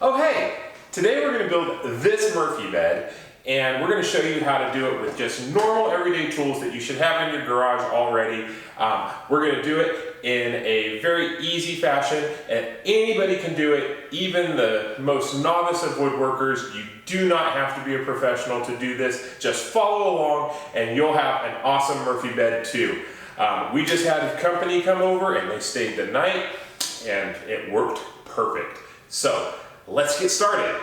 Oh hey, today we're going to build this Murphy bed, and we're going to show you how to do it with just normal everyday tools that you should have in your garage already. We're going to do it in a very easy fashion, and anybody can do it, even the most novice of woodworkers. You do not have to be a professional to do this. Just follow along and you'll have an awesome Murphy bed too. We just had a company come over and they stayed the night and it worked perfect. So let's get started.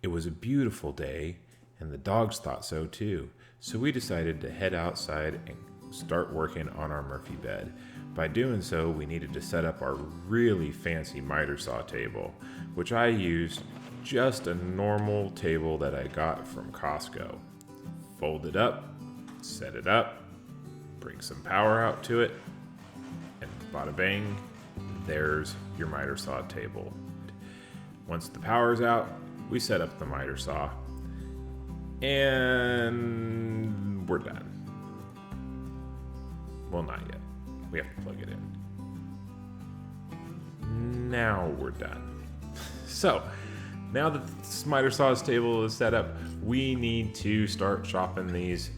It was a beautiful day, and the dogs thought so too. So we decided to head outside and start working on our Murphy bed. By doing so, we needed to set up our really fancy miter saw table, which I used just a normal table that I got from Costco. Fold it up, set it up, bring some power out to it, and bada bang, there's your miter saw table. Once the power's out, we set up the miter saw, and we're done. Well, not yet. We have to plug it in. Now we're done. So, now that the miter saw's table is set up, we need to start chopping these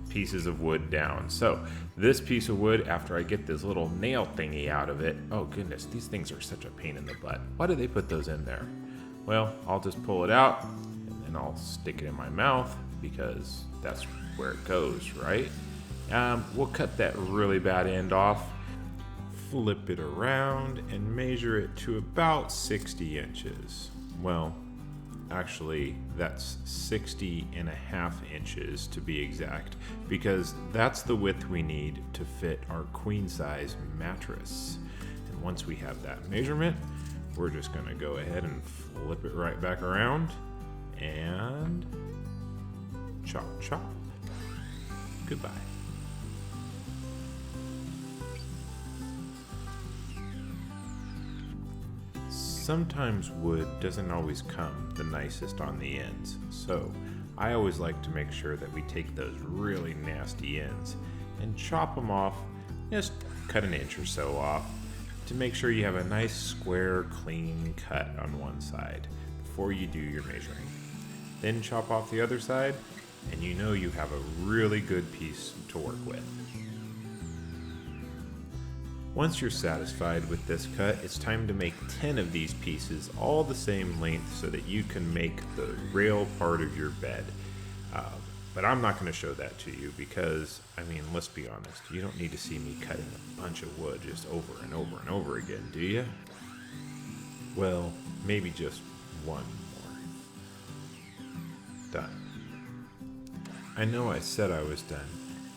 pieces of wood down. So, this piece of wood, after I get this little nail thingy out of it, oh goodness, these things are such a pain in the butt. Why do they put those in there? Well, I'll just pull it out and then I'll stick it in my mouth because that's where it goes, right? We'll cut that really bad end off, flip it around and measure it to about 60 inches. Well, actually that's 60.5 inches to be exact, because that's the width we need to fit our queen size mattress. And once we have that measurement, we're just going to go ahead and flip it right back around and chop, chop. Goodbye. Sometimes wood doesn't always come the nicest on the ends, so I always like to make sure that we take those really nasty ends and chop them off, just cut an inch or so off, to make sure you have a nice square clean cut on one side before you do your measuring. Then chop off the other side and you know you have a really good piece to work with. Once you're satisfied with this cut, it's time to make 10 of these pieces all the same length so that you can make the rail part of your bed. But I'm not going to show that to you because, I mean, let's be honest, you don't need to see me cutting a bunch of wood just over and over and over again, do you? Well, maybe just one more. Done. I know I said I was done,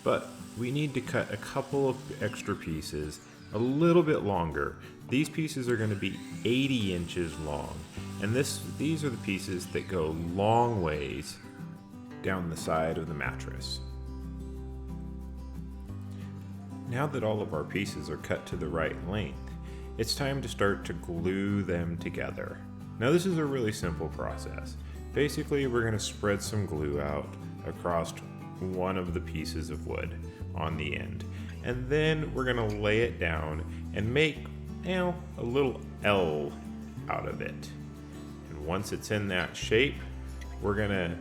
but we need to cut a couple of extra pieces a little bit longer. These pieces are going to be 80 inches long, and these are the pieces that go long ways down the side of the mattress. Now that all of our pieces are cut to the right length, it's time to start to glue them together. Now this is a really simple process. Basically, we're going to spread some glue out across one of the pieces of wood on the end, and then we're going to lay it down and make, a little L out of it. And once it's in that shape, we're going to,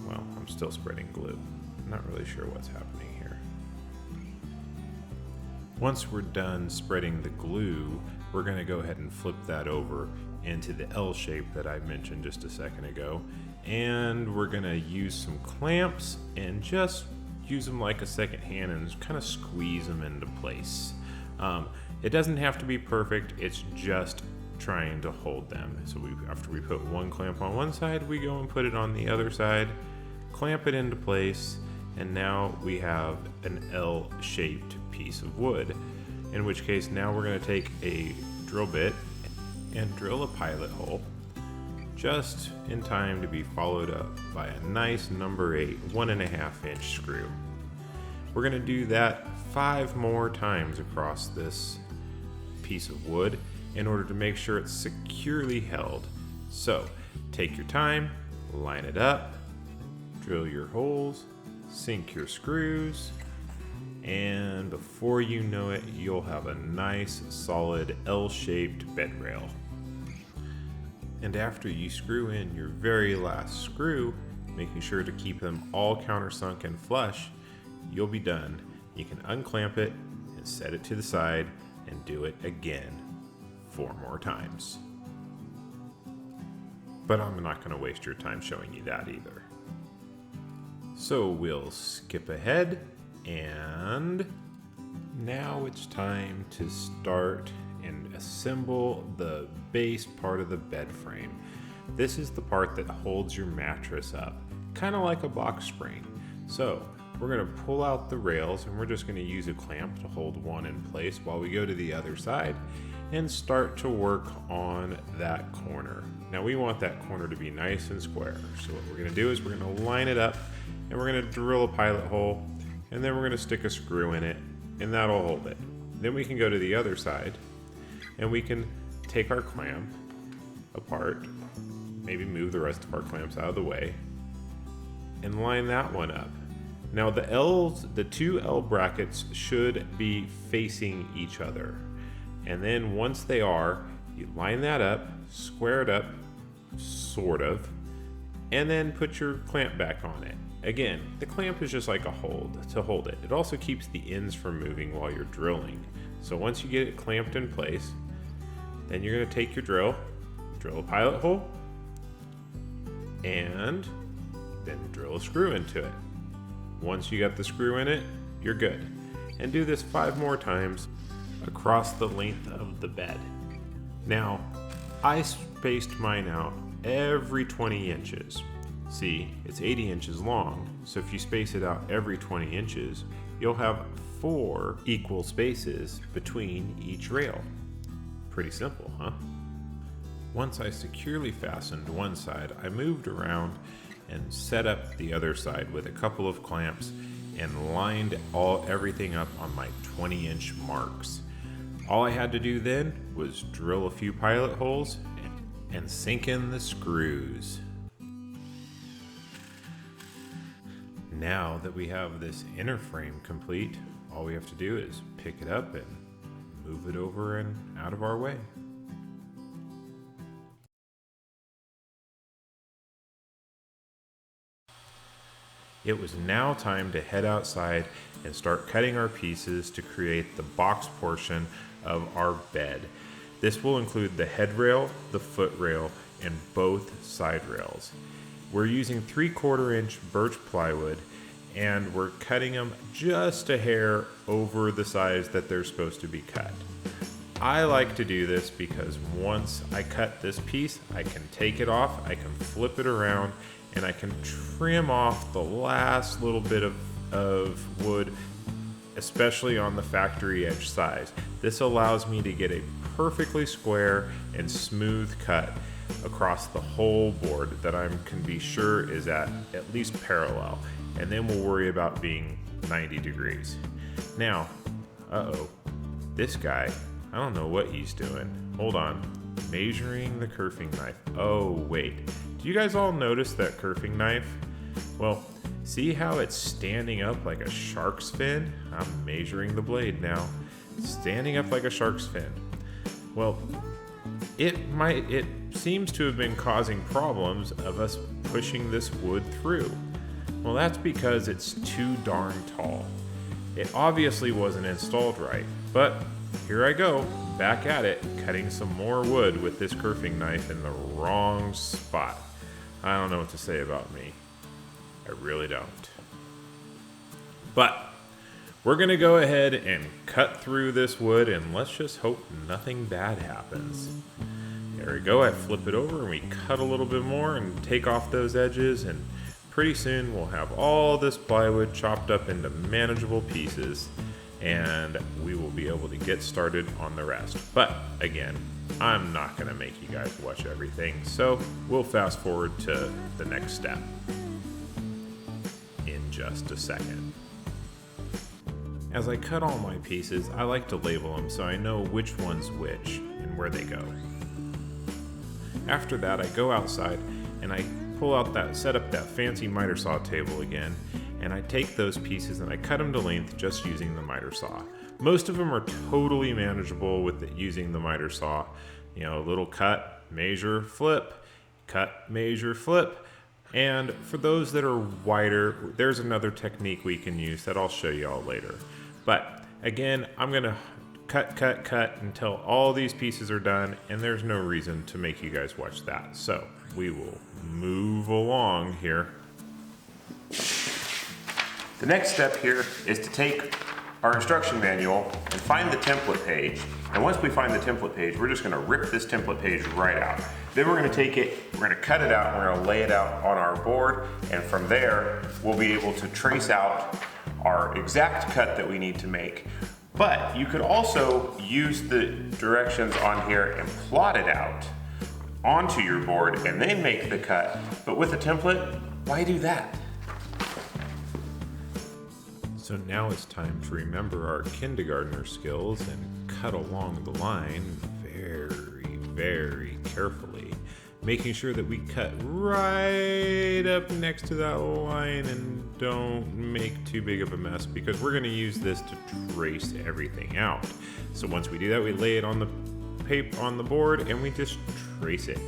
I'm still spreading glue. I'm not really sure what's happening here. Once we're done spreading the glue, we're going to go ahead and flip that over into the L shape that I mentioned just a second ago. And we're going to use some clamps and just use them like a second hand and kind of squeeze them into place. It doesn't have to be perfect, it's just trying to hold them. So after we put one clamp on one side, we go and put it on the other side, clamp it into place, and now we have an L-shaped piece of wood. In which case, now we're going to take a drill bit and drill a pilot hole just in time to be followed up by a nice number 8 1.5 inch screw. We're going to do that 5 more times across this piece of wood in order to make sure it's securely held. So take your time, line it up, Drill your holes, sink your screws, and before you know it, you'll have a nice solid L-shaped bed rail. And after you screw in your very last screw, making sure to keep them all countersunk and flush, you'll be done. You can unclamp it and set it to the side and do it again 4 more times. But I'm not going to waste your time showing you that either. So we'll skip ahead, and now it's time to start and assemble the base part of the bed frame. This is the part that holds your mattress up, kind of like a box spring. So we're going to pull out the rails, and we're just going to use a clamp to hold one in place while we go to the other side and start to work on that corner. Now we want that corner to be nice and square. So what we're going to do is we're going to line it up, and we're going to drill a pilot hole, and then we're going to stick a screw in it, and that'll hold it. Then we can go to the other side, and we can take our clamp apart, maybe move the rest of our clamps out of the way, and line that one up. Now the 2 L brackets should be facing each other. And then once they are, you line that up, square it up, sort of, and then put your clamp back on it. Again, the clamp is just like a hold to hold it. It also keeps the ends from moving while you're drilling. So once you get it clamped in place, then you're going to take your drill a pilot hole, and then drill a screw into it. Once you got the screw in it, you're good. And do this 5 more times across the length of the bed. Now, I spaced mine out every 20 inches. See, it's 80 inches long, so if you space it out every 20 inches, you'll have 4 equal spaces between each rail. Pretty simple, huh? Once I securely fastened one side, I moved around and set up the other side with a couple of clamps and lined everything up on my 20-inch marks. All I had to do then was drill a few pilot holes and sink in the screws. Now that we have this inner frame complete, all we have to do is pick it up and move it over and out of our way. It was now time to head outside and start cutting our pieces to create the box portion of our bed. This will include the head rail, the foot rail, and both side rails. We're using 3/4 inch birch plywood, and we're cutting them just a hair over the size that they're supposed to be cut. I like to do this because once I cut this piece, I can take it off, I can flip it around, and I can trim off the last little bit of wood, especially on the factory edge size. This allows me to get a perfectly square and smooth cut across the whole board that I can be sure is at least parallel, and then we'll worry about being 90 degrees. Now, this guy, I don't know what he's doing. Hold on, measuring the kerfing knife. Oh wait, do you guys all notice that kerfing knife? Well, see how it's standing up like a shark's fin? I'm measuring the blade now. Standing up like a shark's fin. Well, it seems to have been causing problems of us pushing this wood through. Well, that's because it's too darn tall. It obviously wasn't installed right, but here I go, back at it, cutting some more wood with this kerfing knife in the wrong spot. I don't know what to say about me. I really don't. But we're gonna go ahead and cut through this wood, and let's just hope nothing bad happens. There we go, I flip it over and we cut a little bit more and take off those edges, and pretty soon we'll have all this plywood chopped up into manageable pieces, and we will be able to get started on the rest. But again, I'm not gonna make you guys watch everything, so we'll fast forward to the next step in just a second. As I cut all my pieces, I like to label them so I know which one's which and where they go. After that, I go outside and I pull out set up that fancy miter saw table again, and I take those pieces and I cut them to length just using the miter saw. Most of them are totally manageable with using the miter saw. You know, a little cut, measure, flip, cut, measure, flip. And for those that are wider, there's another technique we can use that I'll show you all later. But again, I'm gonna cut until all these pieces are done, and there's no reason to make you guys watch that. So we will move along here. The next step here is to take our instruction manual and find the template page. And once we find the template page, we're just gonna rip this template page right out. Then we're gonna take it, we're gonna cut it out, and we're gonna lay it out on our board, and from there, we'll be able to trace out our exact cut that we need to make. But you could also use the directions on here and plot it out onto your board and then make the cut. But with a template, why do that? So now it's time to remember our kindergartner skills and cut along the line very, very carefully, making sure that we cut right up next to that line and don't make too big of a mess, because we're going to use this to trace everything out. So once we do that, we lay it on the paper on the board and we just trace it.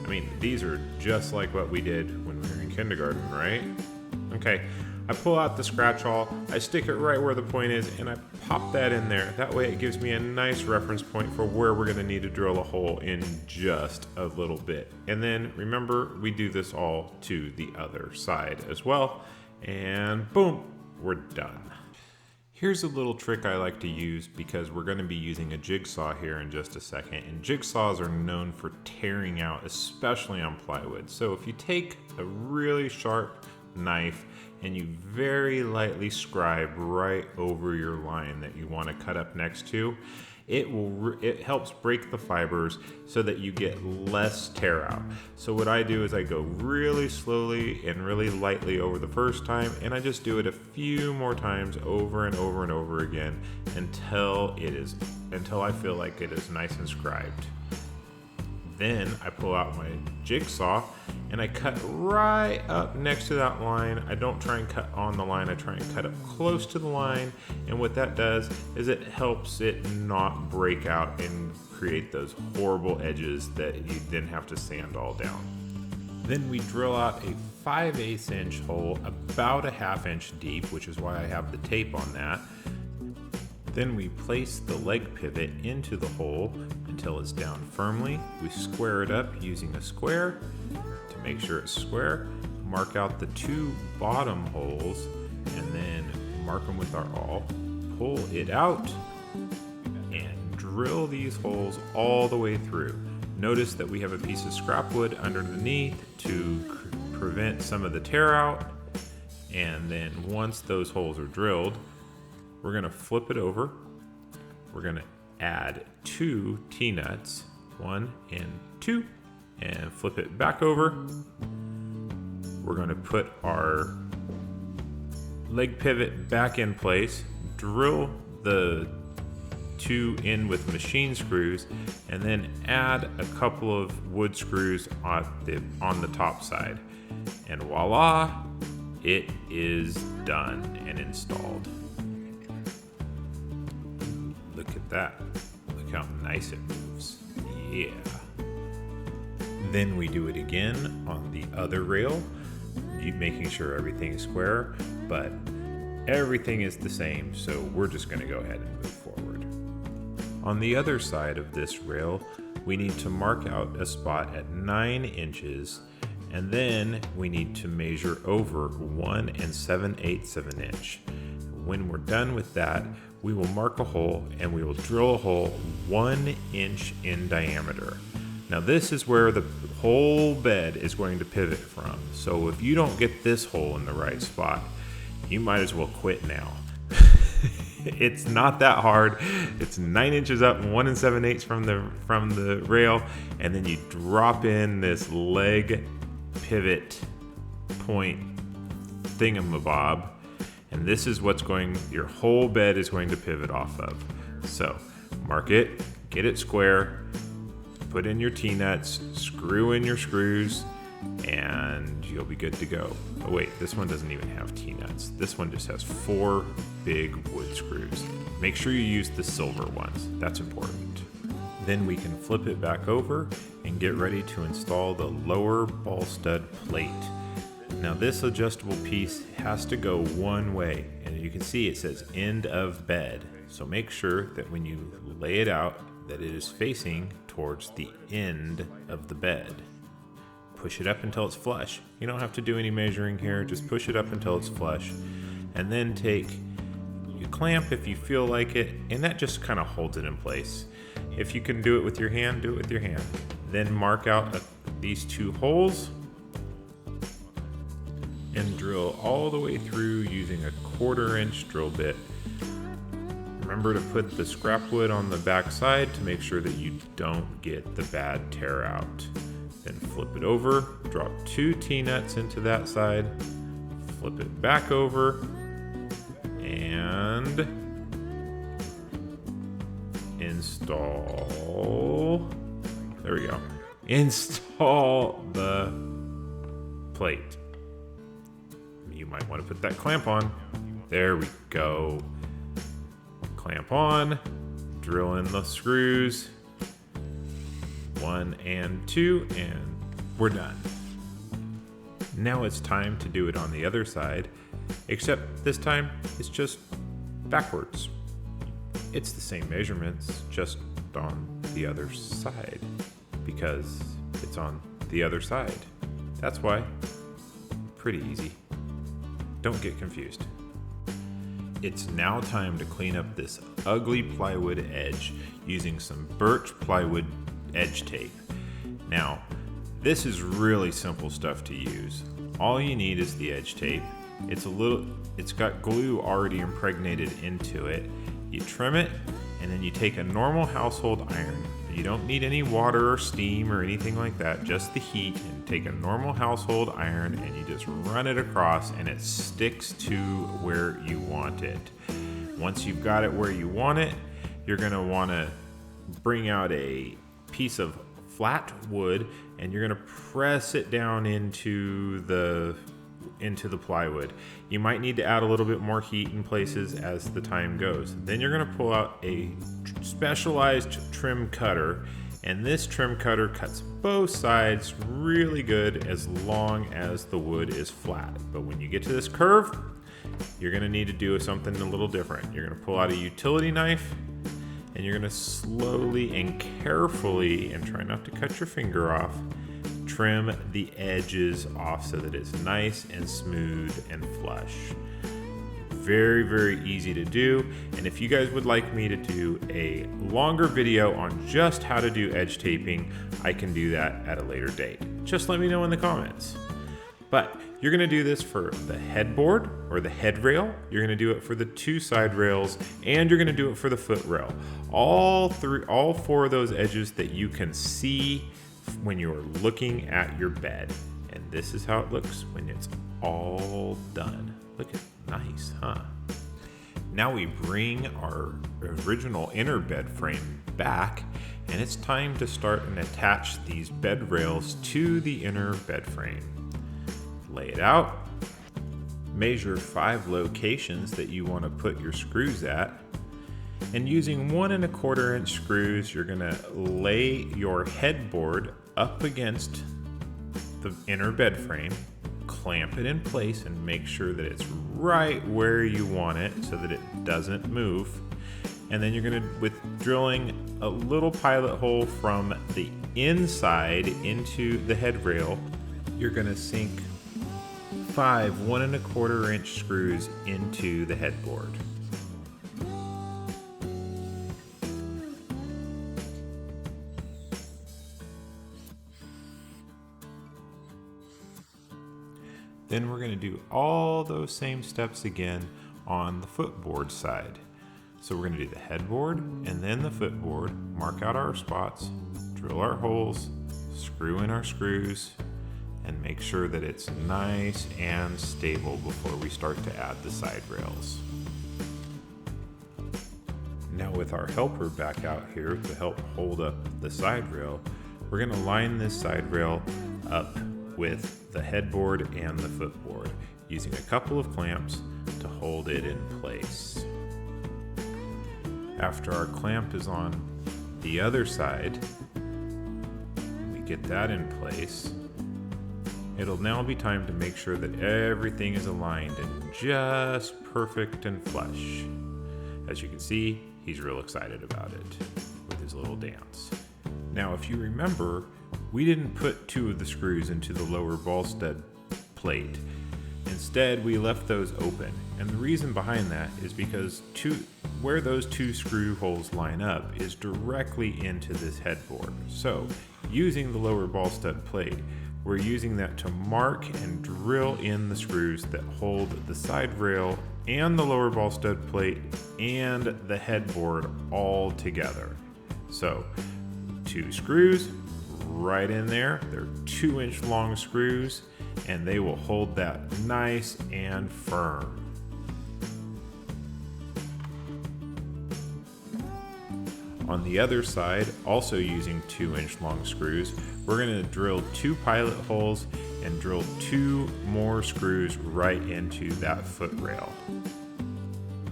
I mean, these are just like what we did when we were in kindergarten, right? Okay, I pull out the scratch awl, I stick it right where the point is, and I pop that in there. That way it gives me a nice reference point for where we're gonna need to drill a hole in just a little bit. And then remember, we do this all to the other side as well, and boom, we're done. Here's a little trick I like to use because we're gonna be using a jigsaw here in just a second, and jigsaws are known for tearing out, especially on plywood. So if you take a really sharp knife and you very lightly scribe right over your line that you want to cut up next to, it helps break the fibers so that you get less tear out. So what I do is I go really slowly and really lightly over the first time, and I just do it a few more times over and over and over again until I feel like it is nice and scribed. Then I pull out my jigsaw and I cut right up next to that line. I don't try and cut on the line, I try and cut up close to the line. And what that does is it helps it not break out and create those horrible edges that you then have to sand all down. Then we drill out a 5/8 inch hole about a 1/2 inch deep, which is why I have the tape on that. Then we place the leg pivot into the hole until it's down firmly. We square it up using a square to make sure it's square. Mark out the 2 bottom holes and then mark them with our awl. Pull it out and drill these holes all the way through. Notice that we have a piece of scrap wood underneath to prevent some of the tear out. And then once those holes are drilled, we're gonna flip it over. We're gonna add 2 T-nuts, 1 and 2, and flip it back over. We're gonna put our leg pivot back in place, drill the 2 in with machine screws, and then add a couple of wood screws on the top side. And voila, it is done and installed. Look at that. Look how nice it moves. Yeah. Then we do it again on the other rail, making sure everything is square, but everything is the same, so we're just going to go ahead and move forward. On the other side of this rail, we need to mark out a spot at 9 inches, and then we need to measure over 1 7/8 of an inch. When we're done with that, we will mark a hole and we will drill a hole 1 inch in diameter. Now this is where the whole bed is going to pivot from. So if you don't get this hole in the right spot, you might as well quit now. It's not that hard. It's 9 inches up, 1 7/8 from the rail, and then you drop in this leg pivot point thingamabob. And this is your whole bed is going to pivot off of. So mark it, get it square, put in your T-nuts, screw in your screws, and you'll be good to go. Oh wait, this one doesn't even have T-nuts. This one just has 4 big wood screws. Make sure you use the silver ones, that's important. Then we can flip it back over and get ready to install the lower ball stud plate. Now this adjustable piece has to go one way, and you can see it says end of bed. So make sure that when you lay it out that it is facing towards the end of the bed. Push it up until it's flush. You don't have to do any measuring here, just push it up until it's flush. And then take your clamp if you feel like it, and that just kind of holds it in place. If you can do it with your hand, do it with your hand. Then mark out these 2 holes and drill all the way through using a 1/4 inch drill bit. Remember to put the scrap wood on the back side to make sure that you don't get the bad tear out. Then flip it over, drop 2 T-nuts into that side, flip it back over, and install, there we go, install the plate. You might want to put that clamp on. There we go. Clamp on, drill in the screws, 1 and 2, and we're done. Now it's time to do it on the other side, except this time it's just backwards. It's the same measurements, just on the other side, because it's on the other side. That's why. Pretty easy. Don't get confused. It's now time to clean up this ugly plywood edge using some birch plywood edge tape. Now, this is really simple stuff to use. All you need is the edge tape. It's got glue already impregnated into it. You trim it, and then you take a normal household iron. You don't need any water or steam or anything like that, just the heat, and take a normal household iron and you just run it across and it sticks to where you want it. Once you've got it where you want it, you're gonna wanna bring out a piece of flat wood and you're gonna press it down into the plywood. You might need to add a little bit more heat in places as the time goes. Then you're gonna pull out a specialized trim cutter, and this trim cutter cuts both sides really good as long as the wood is flat. But when you get to this curve, you're gonna need to do something a little different. You're gonna pull out a utility knife and you're gonna slowly and carefully, and try not to cut your finger off, trim the edges off so that it's nice and smooth and flush. Very, very easy to do. And if you guys would like me to do a longer video on just how to do edge taping, I can do that at a later date. Just let me know in the comments. But you're gonna do this for the headboard or the head rail, you're gonna do it for the 2 side rails, and you're gonna do it for the foot rail. All 4 of those edges that you can see when you're looking at your bed. And this is how it looks when it's all done. Look at nice, huh? Now we bring our original inner bed frame back, and it's time to start and attach these bed rails to the inner bed frame. Lay it out, measure 5 locations that you want to put your screws at, and using 1 1/4 inch screws, you're gonna lay your headboard up against the inner bed frame, clamp it in place and make sure that it's right where you want it so that it doesn't move. And then you're gonna, with drilling a little pilot hole from the inside into the head rail, you're gonna sink 5 1 1/4 inch screws into the headboard. Then we're going to do all those same steps again on the footboard side. So we're going to do the headboard and then the footboard, mark out our spots, drill our holes, screw in our screws, and make sure that it's nice and stable before we start to add the side rails. Now with our helper back out here to help hold up the side rail, we're going to line this side rail up with the headboard and the footboard, using a couple of clamps to hold it in place. After our clamp is on the other side, we get that in place. It'll now be time to make sure that everything is aligned and just perfect and flush. As you can see, he's real excited about it with his little dance. Now, if you remember, we didn't put 2 of the screws into the lower ball stud plate. Instead, we left those open. And the reason behind that is because where those 2 screw holes line up is directly into this headboard. So, using the lower ball stud plate, we're using that to mark and drill in the screws that hold the side rail and the lower ball stud plate and the headboard all together. So, 2 screws right in there. They're 2-inch long screws, and they will hold that nice and firm. On the other side, also using 2-inch long screws, we're going to drill 2 pilot holes and drill 2 more screws right into that foot rail.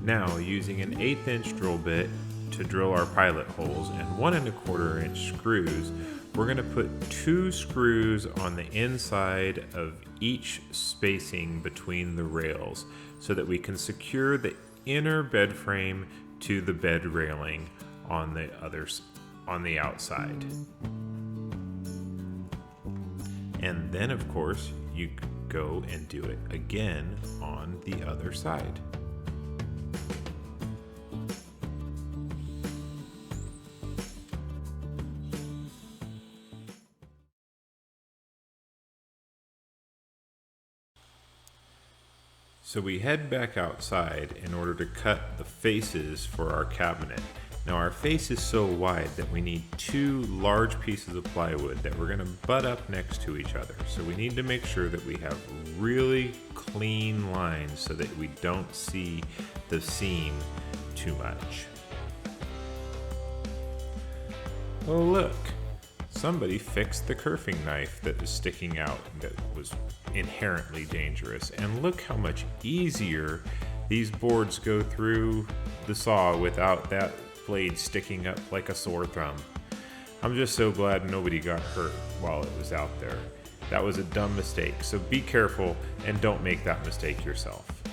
Now, using an 1/8 inch drill bit to drill our pilot holes and 1 1/4 inch screws, we're going to put 2 screws on the inside of each spacing between the rails so that we can secure the inner bed frame to the bed railing on the outside. And then, of course, you go and do it again on the other side. So we head back outside in order to cut the faces for our cabinet. Now our face is so wide that we need 2 large pieces of plywood that we're going to butt up next to each other. So we need to make sure that we have really clean lines so that we don't see the seam too much. Oh look, somebody fixed the kerfing knife that was sticking out that was inherently dangerous. And look how much easier these boards go through the saw without that blade sticking up like a sore thumb. I'm just so glad nobody got hurt while it was out there. That was a dumb mistake, so be careful and don't make that mistake yourself.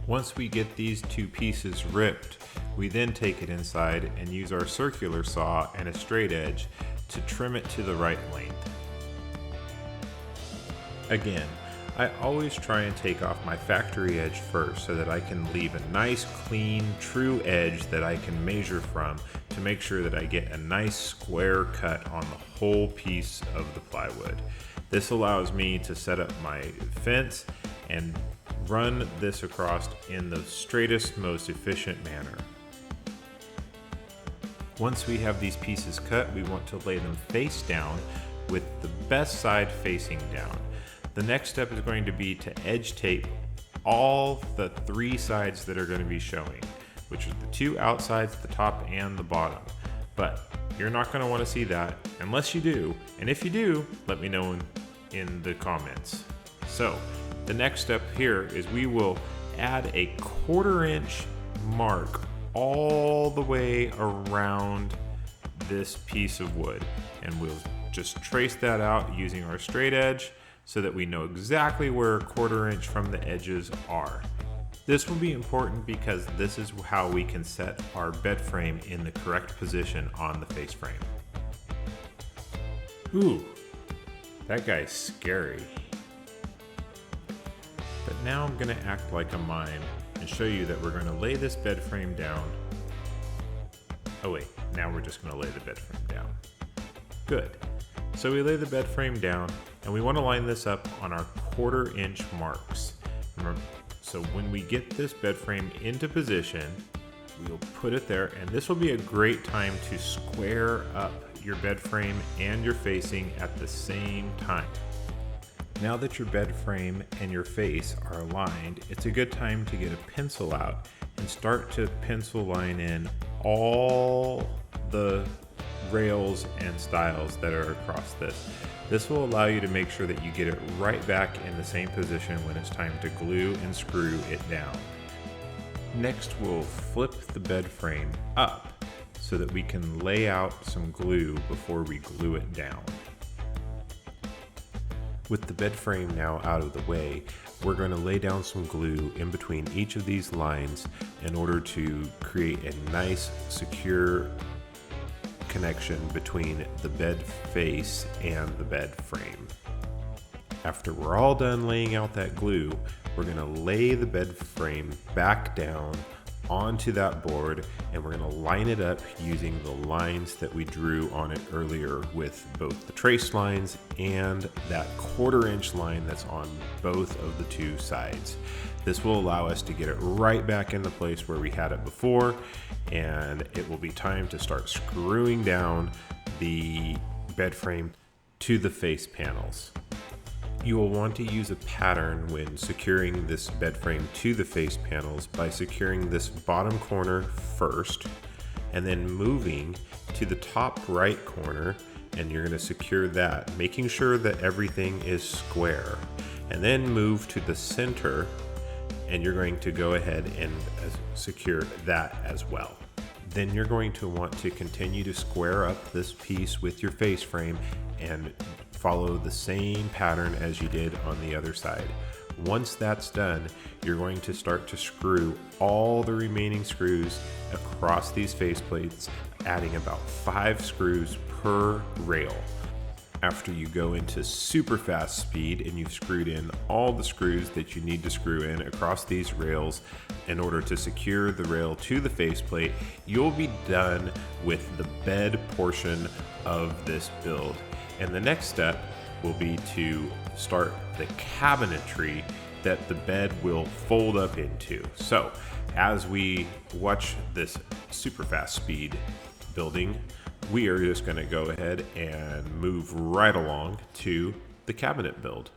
Once we get these 2 pieces ripped, we then take it inside and use our circular saw and a straight edge to trim it to the right length. Again, I always try and take off my factory edge first so that I can leave a nice, clean, true edge that I can measure from to make sure that I get a nice square cut on the whole piece of the plywood. This allows me to set up my fence and run this across in the straightest, most efficient manner. Once we have these pieces cut, we want to lay them face down with the best side facing down. The next step is going to be to edge tape all the 3 sides that are going to be showing, which are the 2 outsides, the top and the bottom. But you're not going to want to see that unless you do. And if you do, let me know in the comments. So the next step here is we will add a 1/4 inch mark all the way around this piece of wood. And we'll just trace that out using our straight edge so that we know exactly where a 1/4 inch from the edges are. This will be important because this is how we can set our bed frame in the correct position on the face frame. Ooh, that guy's scary. But now I'm gonna act like a mime and show you that we're gonna lay this bed frame down. Oh wait, now we're just gonna lay the bed frame down. Good. So we lay the bed frame down and we want to line this up on our 1/4 inch marks. So when we get this bed frame into position, we'll put it there, and this will be a great time to square up your bed frame and your facing at the same time. Now that your bed frame and your face are aligned, it's a good time to get a pencil out and start to pencil line in all the rails and stiles that are across this. This will allow you to make sure that you get it right back in the same position when it's time to glue and screw it down. Next, we'll flip the bed frame up so that we can lay out some glue before we glue it down. With the bed frame now out of the way, we're going to lay down some glue in between each of these lines in order to create a nice, secure connection between the bed face and the bed frame. After we're all done laying out that glue, we're going to lay the bed frame back down onto that board, and we're going to line it up using the lines that we drew on it earlier with both the trace lines and that 1/4 inch line that's on both of the two sides. This will allow us to get it right back in the place where we had it before, and it will be time to start screwing down the bed frame to the face panels. You will want to use a pattern when securing this bed frame to the face panels by securing this bottom corner first and then moving to the top right corner, and you're going to secure that, making sure that everything is square, and then move to the center and you're going to go ahead and secure that as well. Then you're going to want to continue to square up this piece with your face frame and follow the same pattern as you did on the other side. Once that's done, you're going to start to screw all the remaining screws across these face plates, adding about 5 screws per rail. After you go into super fast speed and you've screwed in all the screws that you need to screw in across these rails in order to secure the rail to the faceplate, you'll be done with the bed portion of this build. And the next step will be to start the cabinetry that the bed will fold up into. So as we watch this super fast speed building, we are just going to go ahead and move right along to the cabinet build.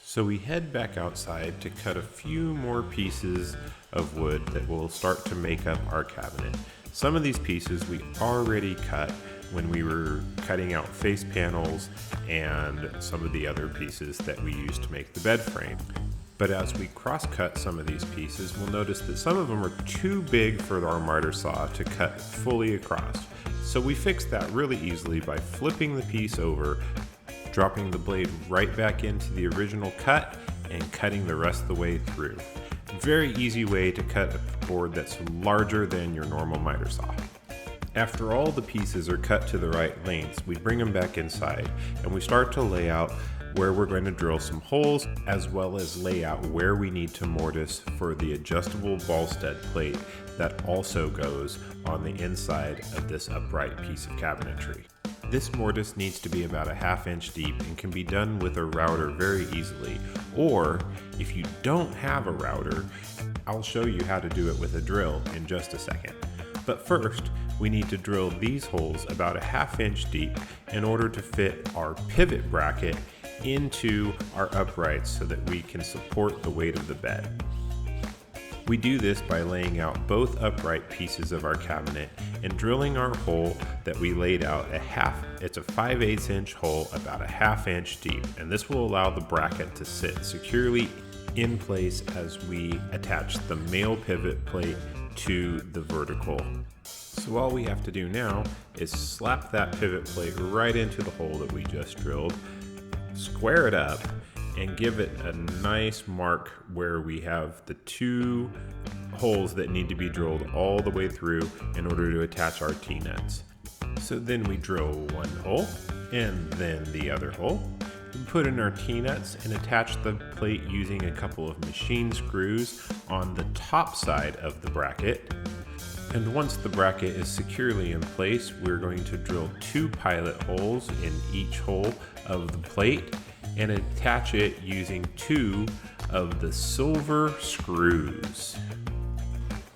So we head back outside to cut a few more pieces of wood that will start to make up our cabinet. Some of these pieces we already cut when we were cutting out face panels and some of the other pieces that we used to make the bed frame. But as we cross-cut some of these pieces, we'll notice that some of them are too big for our miter saw to cut fully across. So we fixed that really easily by flipping the piece over, dropping the blade right back into the original cut, and cutting the rest of the way through. Very easy way to cut a board that's larger than your normal miter saw. After all the pieces are cut to the right lengths, we bring them back inside and we start to lay out where we're going to drill some holes, as well as lay out where we need to mortise for the adjustable ball stud plate that also goes on the inside of this upright piece of cabinetry. This mortise needs to be about a 1/2 inch deep and can be done with a router very easily. Or if you don't have a router, I'll show you how to do it with a drill in just a second. But first, we need to drill these holes about a 1/2 inch deep in order to fit our pivot bracket into our uprights so that we can support the weight of the bed. We do this by laying out both upright pieces of our cabinet and drilling our hole that we laid out it's a 5/8 inch hole about a 1/2 inch deep, and this will allow the bracket to sit securely in place as we attach the male pivot plate to the vertical. So all we have to do now is slap that pivot plate right into the hole that we just drilled, square it up, and give it a nice mark where we have the 2 holes that need to be drilled all the way through in order to attach our T-nuts. So then we drill one hole and then the other hole. We put in our T-nuts and attach the plate using a couple of machine screws on the top side of the bracket. And once the bracket is securely in place, we're going to drill 2 pilot holes in each hole of the plate and attach it using 2 of the silver screws.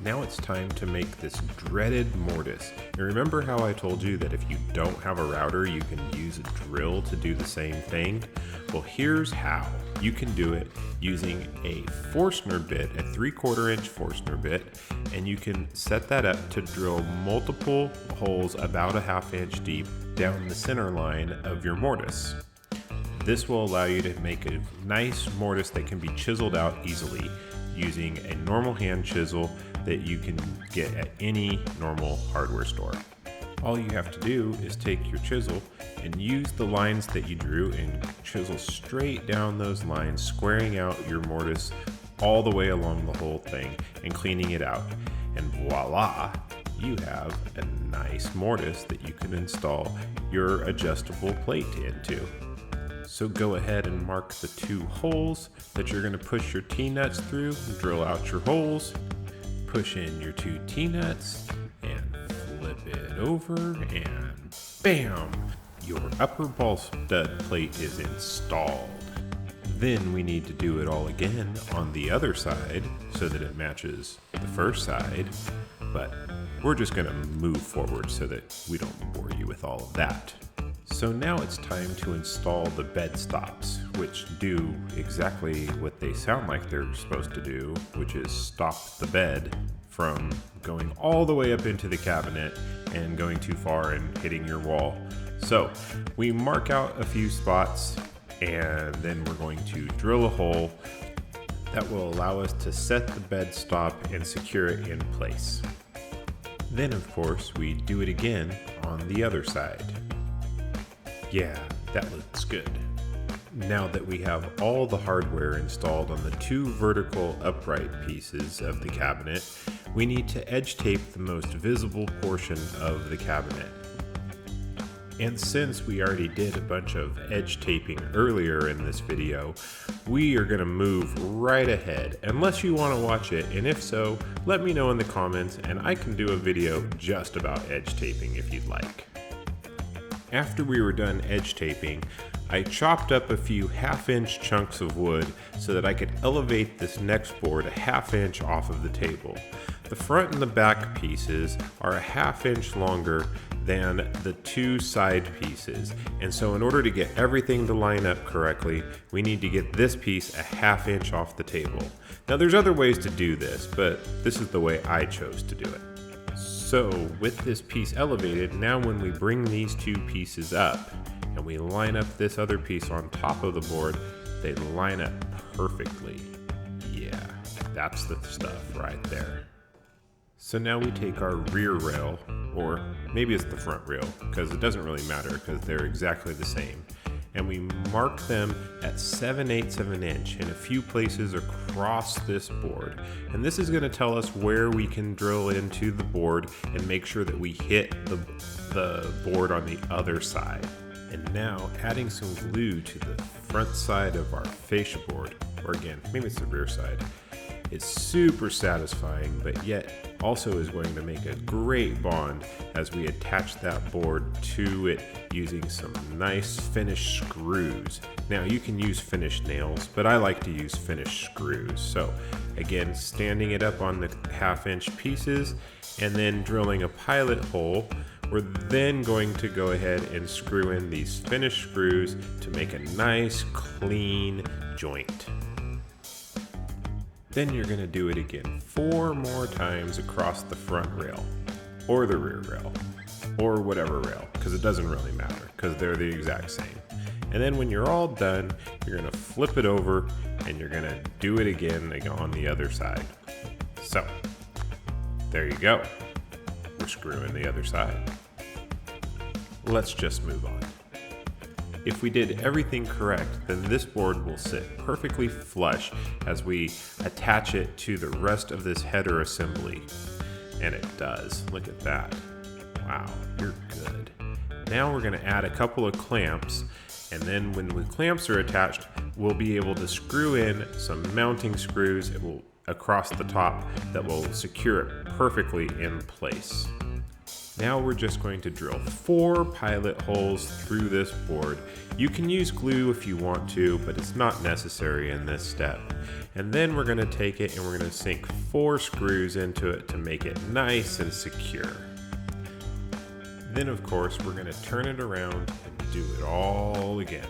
now it's time to make this dreaded mortise. And remember how I told you that if you don't have a router, you can use a drill to do the same thing? Well, here's how. You can do it using a Forstner bit, a 3/4 inch Forstner bit, and you can set that up to drill multiple holes about a 1/2 inch deep down the center line of your mortise. This will allow you to make a nice mortise that can be chiseled out easily using a normal hand chisel that you can get at any normal hardware store. All you have to do is take your chisel and use the lines that you drew and chisel straight down those lines, squaring out your mortise all the way along the whole thing and cleaning it out. And voila, you have a nice mortise that you can install your adjustable plate into. So go ahead and mark the 2 holes that you're going to push your T-nuts through, drill out your holes, push in your 2 T-nuts, and flip it over, and bam! Your upper ball stud plate is installed. Then we need to do it all again on the other side so that it matches the first side, but we're just going to move forward so that we don't bore you with all of that. So now it's time to install the bed stops, which do exactly what they sound like they're supposed to do, which is stop the bed from going all the way up into the cabinet and going too far and hitting your wall. So we mark out a few spots and then we're going to drill a hole that will allow us to set the bed stop and secure it in place. Then of course we do it again on the other side. Yeah, that looks good. Now that we have all the hardware installed on the 2 vertical upright pieces of the cabinet, we need to edge tape the most visible portion of the cabinet. And since we already did a bunch of edge taping earlier in this video, we are going to move right ahead, unless you want to watch it, and if so, let me know in the comments and I can do a video just about edge taping if you'd like. After we were done edge taping, I chopped up a few 1/2 inch chunks of wood so that I could elevate this next board a 1/2 inch off of the table. The front and the back pieces are a 1/2 inch longer than the 2 side pieces, and so in order to get everything to line up correctly, we need to get this piece a 1/2 inch off the table. Now there's other ways to do this, but this is the way I chose to do it. So with this piece elevated, now when we bring these 2 pieces up and we line up this other piece on top of the board, they line up perfectly. Yeah, that's the stuff right there. So now we take our rear rail, or maybe it's the front rail, because it doesn't really matter because they're exactly the same, and we mark them at 7/8 of an inch in a few places across this board. And this is going to tell us where we can drill into the board and make sure that we hit the board on the other side. And now adding some glue to the front side of our fascia board, or again, maybe it's the rear side, is super satisfying, but yet also is going to make a great bond as we attach that board to it using some nice finished screws. Now you can use finished nails, but I like to use finished screws. So again, standing it up on the 1/2 inch pieces and then drilling a pilot hole, we're then going to go ahead and screw in these finished screws to make a nice clean joint. Then you're going to do it again 4 more times across the front rail, or the rear rail, or whatever rail, because it doesn't really matter, because they're the exact same. And then when you're all done, you're going to flip it over, and you're going to do it again on the other side. So, there you go. We're screwing the other side. Let's just move on. If we did everything correct, then this board will sit perfectly flush as we attach it to the rest of this header assembly. And it does. Look at that. Wow, you're good. Now we're going to add a couple of clamps, and then when the clamps are attached, we'll be able to screw in some mounting screws across the top that will secure it perfectly in place. Now we're just going to drill 4 pilot holes through this board. You can use glue if you want to, but it's not necessary in this step. And then we're going to take it and we're going to sink 4 screws into it to make it nice and secure. Then of course we're going to turn it around and do it all again.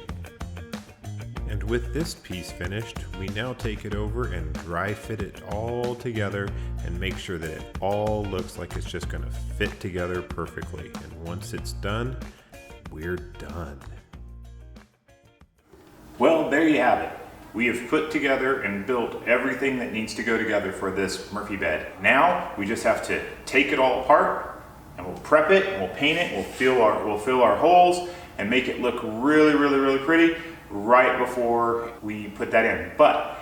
And with this piece finished, we now take it over and dry fit it all together and make sure that it all looks like it's just going to fit together perfectly. And once it's done, we're done. Well, there you have it. We have put together and built everything that needs to go together for this Murphy bed. Now we just have to take it all apart and we'll prep it and we'll paint it, we'll fill our holes and make it look really, really, really pretty right before we put that in. But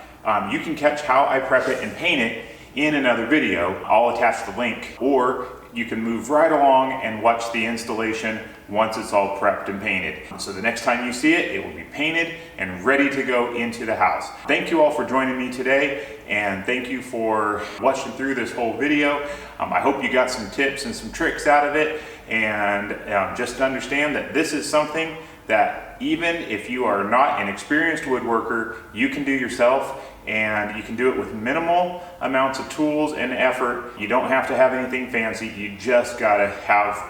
you can catch how I prep it and paint it in another video. I'll attach the link, or you can move right along and watch the installation once it's all prepped and painted. So the next time you see it, it will be painted and ready to go into the house. Thank you all for joining me today, and thank you for watching through this whole video. I hope you got some tips and some tricks out of it, and just to understand that this is something that even if you are not an experienced woodworker, you can do yourself, and you can do it with minimal amounts of tools and effort. You don't have to have anything fancy. You just gotta have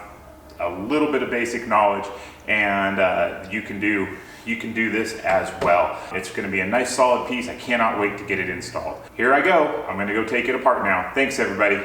a little bit of basic knowledge, and you can do this as well. It's gonna be a nice solid piece. I cannot wait to get it installed. Here I go. I'm gonna go take it apart now. Thanks everybody.